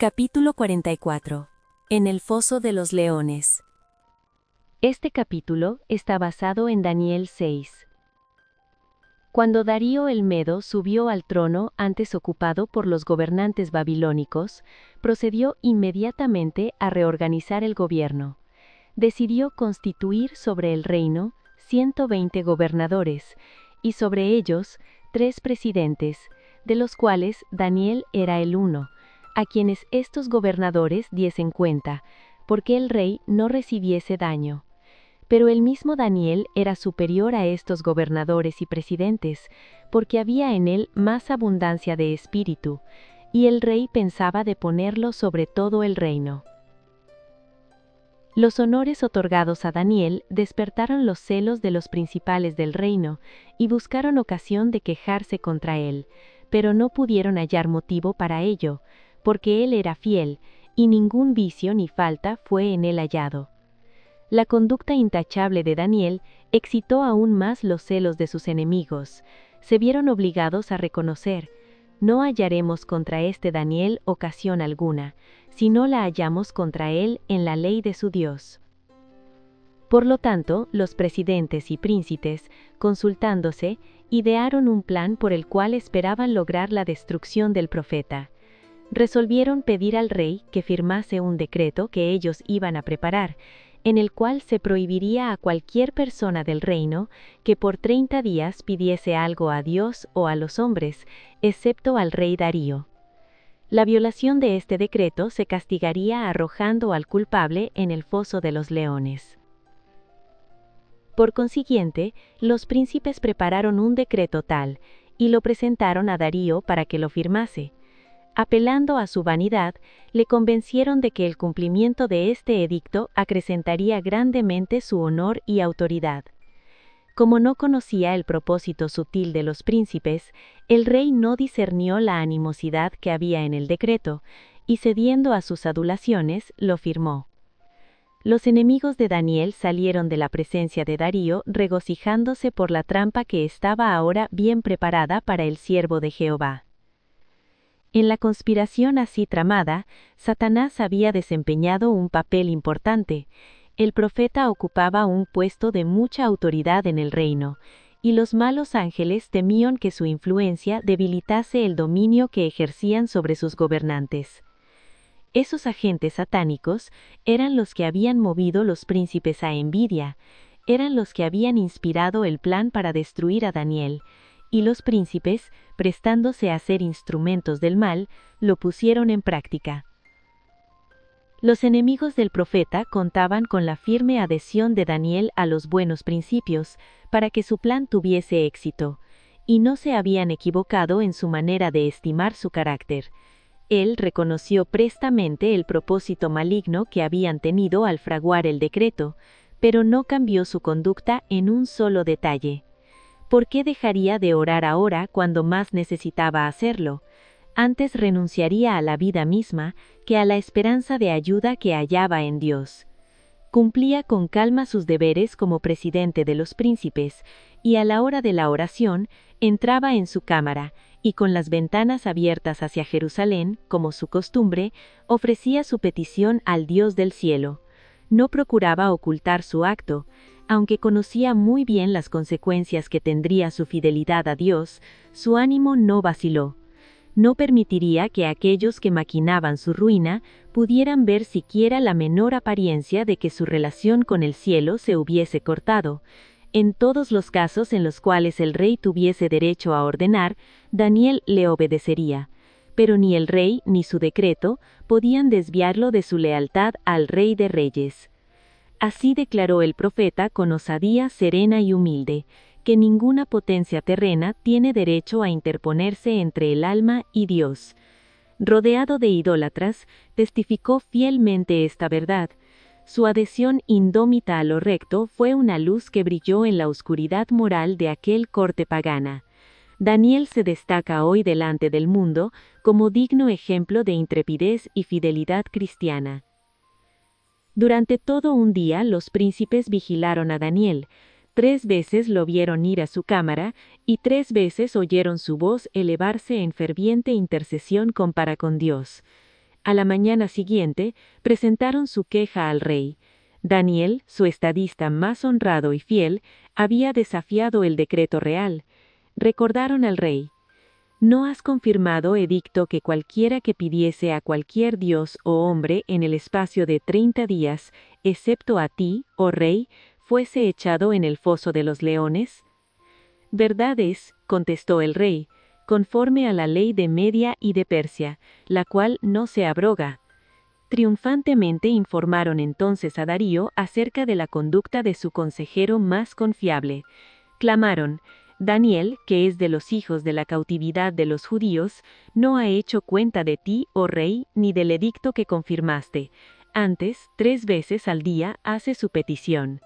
Capítulo 44. En el foso de los leones. Este capítulo está basado en Daniel 6. Cuando Darío el Medo subió al trono antes ocupado por los gobernantes babilónicos, procedió inmediatamente a reorganizar el gobierno. Decidió constituir sobre el reino 120 gobernadores, y sobre ellos 3 presidentes, de los cuales Daniel era el uno, a quienes estos gobernadores diesen cuenta, porque el rey no recibiese daño. Pero el mismo Daniel era superior a estos gobernadores y presidentes, porque había en él más abundancia de espíritu, y el rey pensaba de ponerlo sobre todo el reino. Los honores otorgados a Daniel despertaron los celos de los principales del reino, y buscaron ocasión de quejarse contra él, pero no pudieron hallar motivo para ello, porque él era fiel, y ningún vicio ni falta fue en él hallado. La conducta intachable de Daniel excitó aún más los celos de sus enemigos. Se vieron obligados a reconocer: no hallaremos contra este Daniel ocasión alguna, si no la hallamos contra él en la ley de su Dios. Por lo tanto, los presidentes y príncipes, consultándose, idearon un plan por el cual esperaban lograr la destrucción del profeta. Resolvieron pedir al rey que firmase un decreto que ellos iban a preparar, en el cual se prohibiría a cualquier persona del reino que por 30 días pidiese algo a Dios o a los hombres, excepto al rey Darío. La violación de este decreto se castigaría arrojando al culpable en el foso de los leones. Por consiguiente, los príncipes prepararon un decreto tal, y lo presentaron a Darío para que lo firmase. Apelando a su vanidad, le convencieron de que el cumplimiento de este edicto acrecentaría grandemente su honor y autoridad. Como no conocía el propósito sutil de los príncipes, el rey no discernió la animosidad que había en el decreto, y cediendo a sus adulaciones, lo firmó. Los enemigos de Daniel salieron de la presencia de Darío regocijándose por la trampa que estaba ahora bien preparada para el siervo de Jehová. En la conspiración así tramada, Satanás había desempeñado un papel importante. El profeta ocupaba un puesto de mucha autoridad en el reino, y los malos ángeles temían que su influencia debilitase el dominio que ejercían sobre sus gobernantes. Esos agentes satánicos eran los que habían movido los príncipes a envidia, eran los que habían inspirado el plan para destruir a Daniel, y los príncipes, prestándose a ser instrumentos del mal, lo pusieron en práctica. Los enemigos del profeta contaban con la firme adhesión de Daniel a los buenos principios, para que su plan tuviese éxito, y no se habían equivocado en su manera de estimar su carácter. Él reconoció prestamente el propósito maligno que habían tenido al fraguar el decreto, pero no cambió su conducta en un solo detalle. ¿Por qué dejaría de orar ahora cuando más necesitaba hacerlo? Antes renunciaría a la vida misma que a la esperanza de ayuda que hallaba en Dios. Cumplía con calma sus deberes como presidente de los príncipes, y a la hora de la oración entraba en su cámara, y con las ventanas abiertas hacia Jerusalén, como su costumbre, ofrecía su petición al Dios del cielo. No procuraba ocultar su acto, aunque conocía muy bien las consecuencias que tendría su fidelidad a Dios, su ánimo no vaciló. No permitiría que aquellos que maquinaban su ruina pudieran ver siquiera la menor apariencia de que su relación con el cielo se hubiese cortado. En todos los casos en los cuales el rey tuviese derecho a ordenar, Daniel le obedecería, pero ni el rey ni su decreto podían desviarlo de su lealtad al Rey de Reyes. Así declaró el profeta con osadía serena y humilde, que ninguna potencia terrena tiene derecho a interponerse entre el alma y Dios. Rodeado de idólatras, testificó fielmente esta verdad. Su adhesión indómita a lo recto fue una luz que brilló en la oscuridad moral de aquel corte pagana. Daniel se destaca hoy delante del mundo como digno ejemplo de intrepidez y fidelidad cristiana. Durante todo un día los príncipes vigilaron a Daniel. 3 veces lo vieron ir a su cámara, y 3 veces oyeron su voz elevarse en ferviente intercesión con Dios. A la mañana siguiente, presentaron su queja al rey. Daniel, su estadista más honrado y fiel, había desafiado el decreto real. Recordaron al rey: ¿no has confirmado edicto que cualquiera que pidiese a cualquier dios o hombre en el espacio de 30 días, excepto a ti, oh rey, fuese echado en el foso de los leones? Verdad es, contestó el rey, conforme a la ley de Media y de Persia, la cual no se abroga. Triunfantemente informaron entonces a Darío acerca de la conducta de su consejero más confiable. Clamaron: Daniel, que es de los hijos de la cautividad de los judíos, no ha hecho cuenta de ti, oh rey, ni del edicto que confirmaste. Antes, 3 veces al día hace su petición.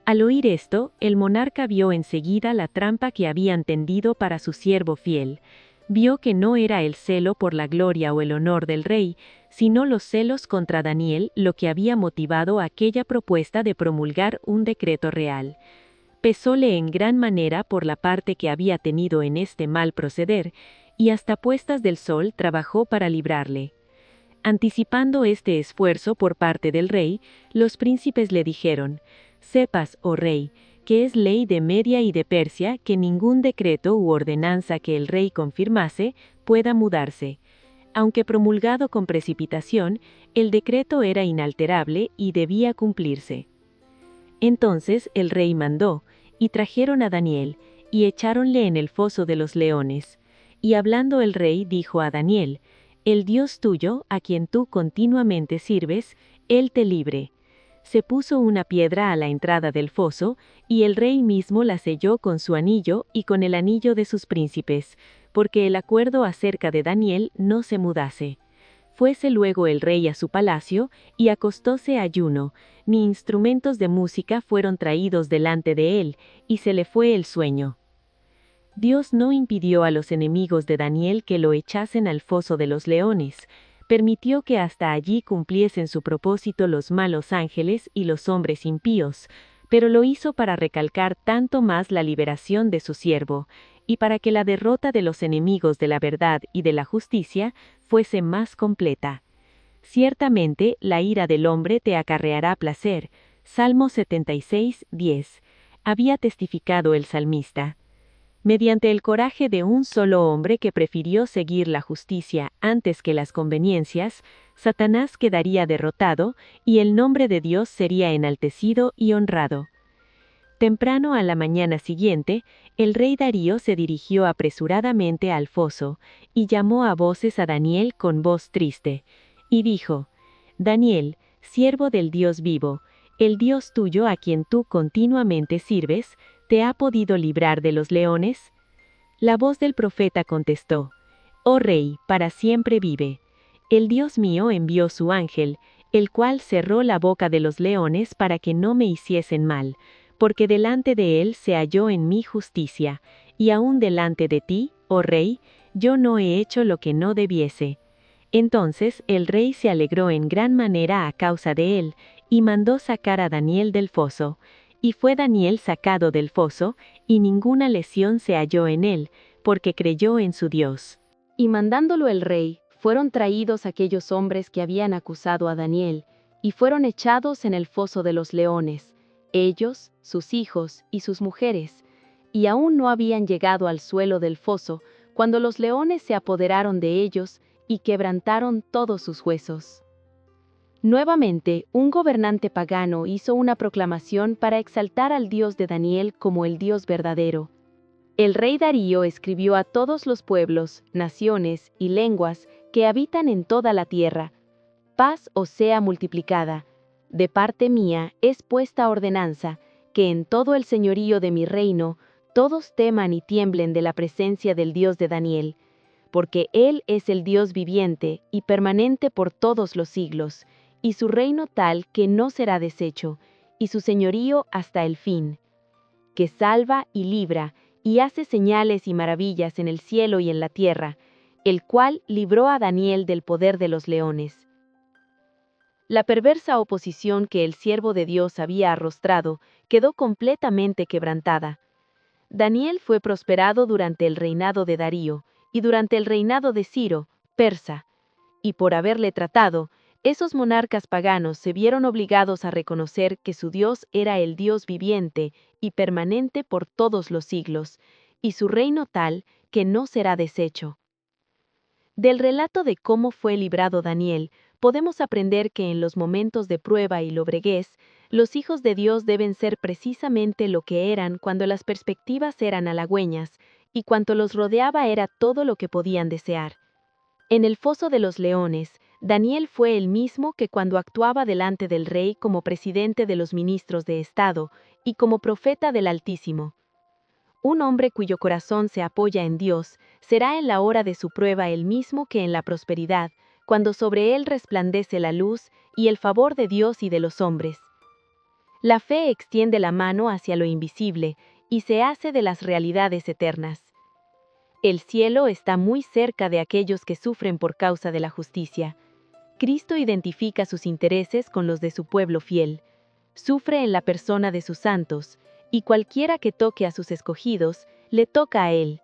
Al oír esto, el monarca vio enseguida la trampa que habían tendido para su siervo fiel. Vio que no era el celo por la gloria o el honor del rey, sino los celos contra Daniel lo que había motivado aquella propuesta de promulgar un decreto real. Pesóle en gran manera por la parte que había tenido en este mal proceder, y hasta puestas del sol trabajó para librarle. Anticipando este esfuerzo por parte del rey, los príncipes le dijeron: sepas, oh rey, que es ley de Media y de Persia que ningún decreto u ordenanza que el rey confirmase pueda mudarse. Aunque promulgado con precipitación, el decreto era inalterable y debía cumplirse. Entonces el rey mandó, y trajeron a Daniel, y echáronle en el foso de los leones. Y hablando el rey dijo a Daniel: el Dios tuyo, a quien tú continuamente sirves, él te libre. Se puso una piedra a la entrada del foso, y el rey mismo la selló con su anillo y con el anillo de sus príncipes, porque el acuerdo acerca de Daniel no se mudase. Fuese luego el rey a su palacio, y acostóse ayuno, ni instrumentos de música fueron traídos delante de él, y se le fue el sueño. Dios no impidió a los enemigos de Daniel que lo echasen al foso de los leones, permitió que hasta allí cumpliesen su propósito los malos ángeles y los hombres impíos, pero lo hizo para recalcar tanto más la liberación de su siervo, y para que la derrota de los enemigos de la verdad y de la justicia fuese más completa. Ciertamente la ira del hombre te acarreará placer. Salmo 76, 10. Había testificado el salmista. Mediante el coraje de un solo hombre que prefirió seguir la justicia antes que las conveniencias, Satanás quedaría derrotado y el nombre de Dios sería enaltecido y honrado. Temprano a la mañana siguiente, el rey Darío se dirigió apresuradamente al foso, y llamó a voces a Daniel con voz triste, y dijo: Daniel, siervo del Dios vivo, el Dios tuyo a quien tú continuamente sirves, ¿te ha podido librar de los leones? La voz del profeta contestó: Oh rey, para siempre vive. El Dios mío envió su ángel, el cual cerró la boca de los leones para que no me hiciesen mal, porque delante de él se halló en mí justicia, y aún delante de ti, oh rey, yo no he hecho lo que no debiese. Entonces el rey se alegró en gran manera a causa de él, y mandó sacar a Daniel del foso. Y fue Daniel sacado del foso, y ninguna lesión se halló en él, porque creyó en su Dios. Y mandándolo el rey, fueron traídos aquellos hombres que habían acusado a Daniel, y fueron echados en el foso de los leones, ellos, sus hijos y sus mujeres, y aún no habían llegado al suelo del foso, cuando los leones se apoderaron de ellos, y quebrantaron todos sus huesos. Nuevamente, un gobernante pagano hizo una proclamación para exaltar al Dios de Daniel como el Dios verdadero. El rey Darío escribió a todos los pueblos, naciones y lenguas que habitan en toda la tierra: paz os sea multiplicada. De parte mía es puesta ordenanza, que en todo el señorío de mi reino todos teman y tiemblen de la presencia del Dios de Daniel, porque Él es el Dios viviente y permanente por todos los siglos, y su reino tal que no será deshecho, y su señorío hasta el fin, que salva y libra, y hace señales y maravillas en el cielo y en la tierra, el cual libró a Daniel del poder de los leones. La perversa oposición que el siervo de Dios había arrostrado quedó completamente quebrantada. Daniel fue prosperado durante el reinado de Darío, y durante el reinado de Ciro, persa, y por haberle tratado, esos monarcas paganos se vieron obligados a reconocer que su Dios era el Dios viviente y permanente por todos los siglos, y su reino tal que no será deshecho. Del relato de cómo fue librado Daniel, podemos aprender que en los momentos de prueba y lobreguez, los hijos de Dios deben ser precisamente lo que eran cuando las perspectivas eran halagüeñas y cuanto los rodeaba era todo lo que podían desear. En el foso de los leones, Daniel fue el mismo que cuando actuaba delante del rey como presidente de los ministros de Estado y como profeta del Altísimo. Un hombre cuyo corazón se apoya en Dios será en la hora de su prueba el mismo que en la prosperidad, cuando sobre él resplandece la luz y el favor de Dios y de los hombres. La fe extiende la mano hacia lo invisible y se hace de las realidades eternas. El cielo está muy cerca de aquellos que sufren por causa de la justicia. Cristo identifica sus intereses con los de su pueblo fiel. Sufre en la persona de sus santos, y cualquiera que toque a sus escogidos, le toca a él.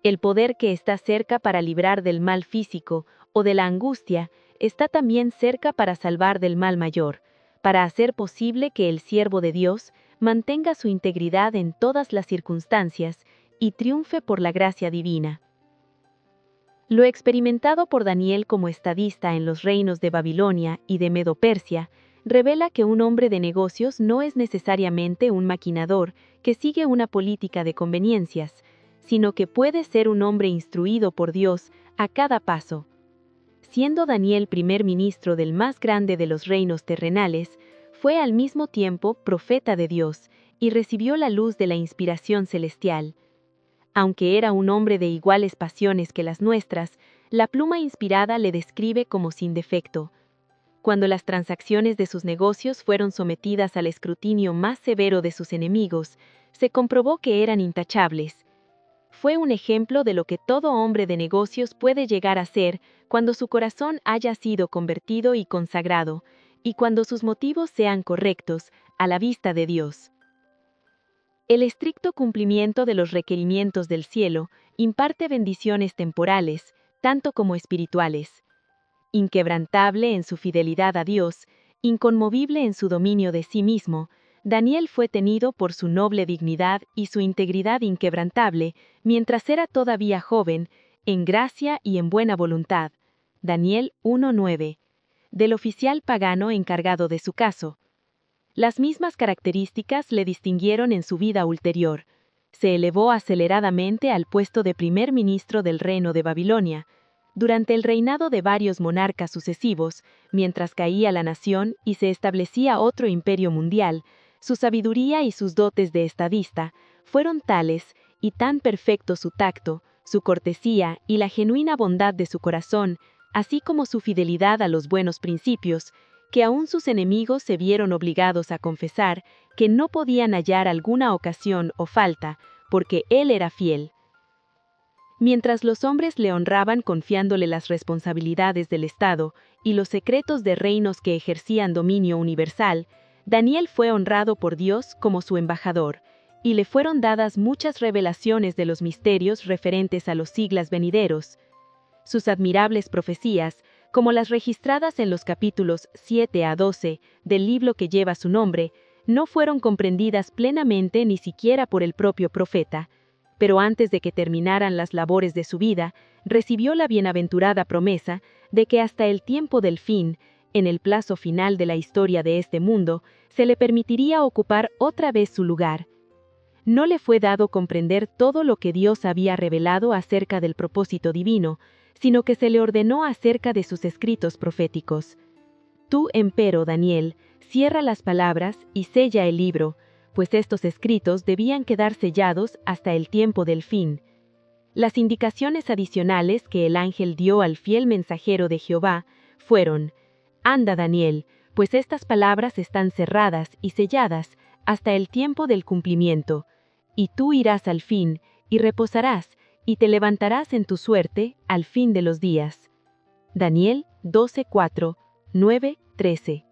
El poder que está cerca para librar del mal físico o de la angustia, está también cerca para salvar del mal mayor, para hacer posible que el siervo de Dios mantenga su integridad en todas las circunstancias y triunfe por la gracia divina. Lo experimentado por Daniel como estadista en los reinos de Babilonia y de Medo-Persia revela que un hombre de negocios no es necesariamente un maquinador que sigue una política de conveniencias, sino que puede ser un hombre instruido por Dios a cada paso. Siendo Daniel primer ministro del más grande de los reinos terrenales, fue al mismo tiempo profeta de Dios y recibió la luz de la inspiración celestial. Aunque era un hombre de iguales pasiones que las nuestras, la pluma inspirada le describe como sin defecto. Cuando las transacciones de sus negocios fueron sometidas al escrutinio más severo de sus enemigos, se comprobó que eran intachables. Fue un ejemplo de lo que todo hombre de negocios puede llegar a ser cuando su corazón haya sido convertido y consagrado, y cuando sus motivos sean correctos a la vista de Dios. El estricto cumplimiento de los requerimientos del cielo imparte bendiciones temporales, tanto como espirituales. Inquebrantable en su fidelidad a Dios, inconmovible en su dominio de sí mismo, Daniel fue tenido por su noble dignidad y su integridad inquebrantable mientras era todavía joven, en gracia y en buena voluntad. Daniel 1:9. Del oficial pagano encargado de su caso. Las mismas características le distinguieron en su vida ulterior. Se elevó aceleradamente al puesto de primer ministro del reino de Babilonia. Durante el reinado de varios monarcas sucesivos, mientras caía la nación y se establecía otro imperio mundial, su sabiduría y sus dotes de estadista fueron tales y tan perfecto su tacto, su cortesía y la genuina bondad de su corazón, así como su fidelidad a los buenos principios, que aún sus enemigos se vieron obligados a confesar que no podían hallar alguna ocasión o falta, porque él era fiel. Mientras los hombres le honraban confiándole las responsabilidades del Estado y los secretos de reinos que ejercían dominio universal, Daniel fue honrado por Dios como su embajador, y le fueron dadas muchas revelaciones de los misterios referentes a los siglos venideros. Sus admirables profecías, como las registradas en los capítulos 7 a 12 del libro que lleva su nombre, no fueron comprendidas plenamente ni siquiera por el propio profeta, pero antes de que terminaran las labores de su vida, recibió la bienaventurada promesa de que hasta el tiempo del fin, en el plazo final de la historia de este mundo, se le permitiría ocupar otra vez su lugar. No le fue dado comprender todo lo que Dios había revelado acerca del propósito divino, sino que se le ordenó acerca de sus escritos proféticos. Tú, empero, Daniel, cierra las palabras y sella el libro, pues estos escritos debían quedar sellados hasta el tiempo del fin. Las indicaciones adicionales que el ángel dio al fiel mensajero de Jehová fueron: Anda, Daniel, pues estas palabras están cerradas y selladas hasta el tiempo del cumplimiento, y tú irás al fin, y reposarás, y te levantarás en tu suerte al fin de los días. Daniel 12:4, 9, 13.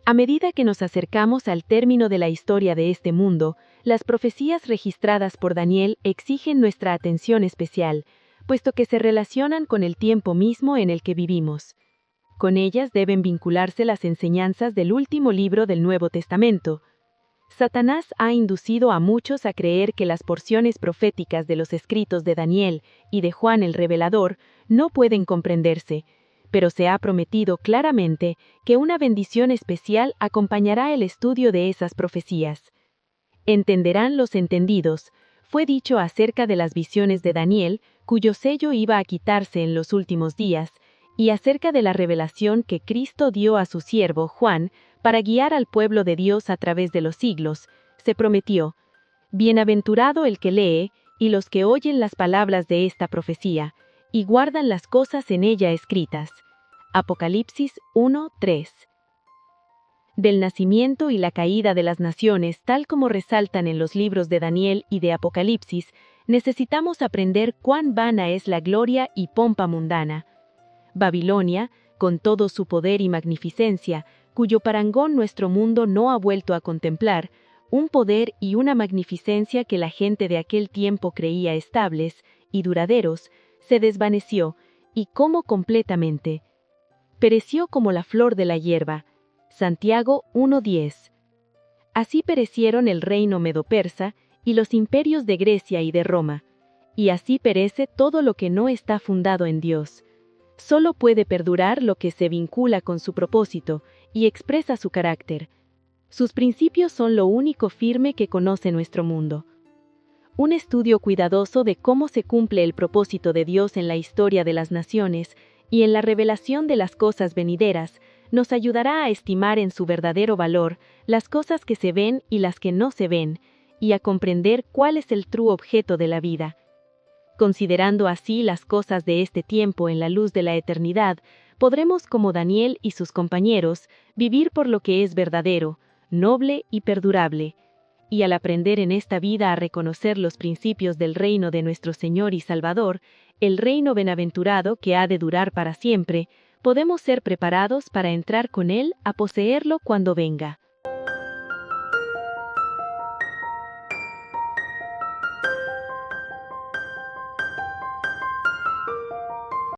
A medida que nos acercamos al término de la historia de este mundo, las profecías registradas por Daniel exigen nuestra atención especial, puesto que se relacionan con el tiempo mismo en el que vivimos. Con ellas deben vincularse las enseñanzas del último libro del Nuevo Testamento. Satanás ha inducido a muchos a creer que las porciones proféticas de los escritos de Daniel y de Juan el Revelador no pueden comprenderse, pero se ha prometido claramente que una bendición especial acompañará el estudio de esas profecías. Entenderán los entendidos, fue dicho acerca de las visiones de Daniel, cuyo sello iba a quitarse en los últimos días, y acerca de la revelación que Cristo dio a su siervo Juan para guiar al pueblo de Dios a través de los siglos, se prometió: Bienaventurado el que lee, y los que oyen las palabras de esta profecía, y guardan las cosas en ella escritas. Apocalipsis 1:3. Del nacimiento y la caída de las naciones, tal como resaltan en los libros de Daniel y de Apocalipsis, necesitamos aprender cuán vana es la gloria y pompa mundana. Babilonia, con todo su poder y magnificencia, cuyo parangón nuestro mundo no ha vuelto a contemplar, un poder y una magnificencia que la gente de aquel tiempo creía estables y duraderos, se desvaneció, y cómo completamente. Pereció como la flor de la hierba. Santiago 1:10. Así perecieron el reino medo-persa y los imperios de Grecia y de Roma, y así perece todo lo que no está fundado en Dios. Solo puede perdurar lo que se vincula con su propósito y expresa su carácter. Sus principios son lo único firme que conoce nuestro mundo. Un estudio cuidadoso de cómo se cumple el propósito de Dios en la historia de las naciones y en la revelación de las cosas venideras nos ayudará a estimar en su verdadero valor las cosas que se ven y las que no se ven, y a comprender cuál es el true objeto de la vida. Considerando así las cosas de este tiempo en la luz de la eternidad, podremos, como Daniel y sus compañeros, vivir por lo que es verdadero, noble y perdurable. Y al aprender en esta vida a reconocer los principios del reino de nuestro Señor y Salvador, el reino bienaventurado que ha de durar para siempre, podemos ser preparados para entrar con Él a poseerlo cuando venga.